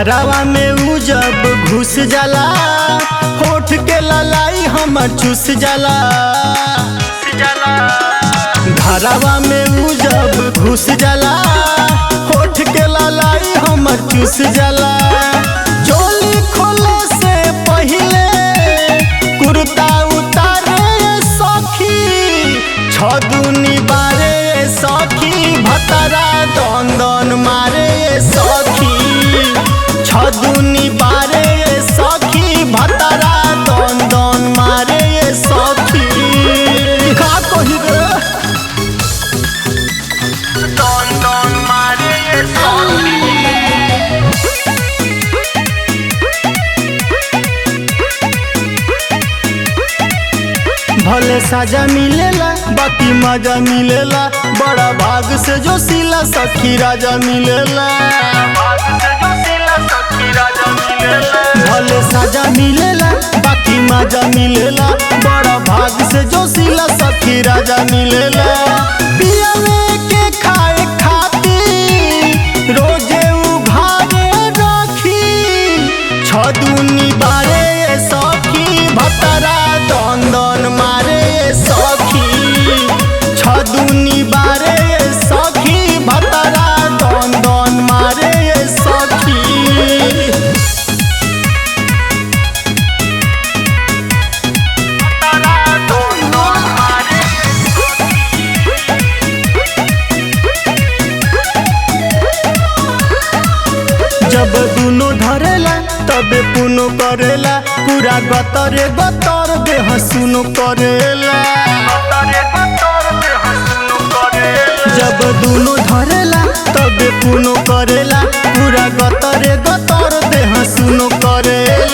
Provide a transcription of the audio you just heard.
घरवा में उ जब घुस जाला होठ के ललाई हमर चूस जाला। घरवा में उ जब घुस जाला होठ के ललाई हमर चूस जाला। चोली खोले से पहिले कुर्ता उतारे सखी, छदुनी बारे सखी, भतरा दन दन मारे सखी, छदुनी बारे सखी, भतरा दन दन मारे सखी। का कही रे दन दन मारे सखी। भले साजा मिलेला बाकी मजा मिलेला, बड़ा भाग से जो सिला सखी राजा मिलेला। भले साजा मिलेला बाकी मजा मिलेला, बड़ा भाग से जो सिला सखी राजा मिलेला। पियावे के खाए खातिर रोजे उघारे रखी, छदुनी बारे सखी, भतरा दन दन मारे सखी, छदुनी बारे सखी, भतरा दन दन मारे सखी। जब दुनो धरेला तबे पुनो करेला, पूरा गतरे गतर देह सुनो करेला। जब दुनो धरेला तबे पुनो करेला, पूरा गतरे गतर देह सुनो करेला।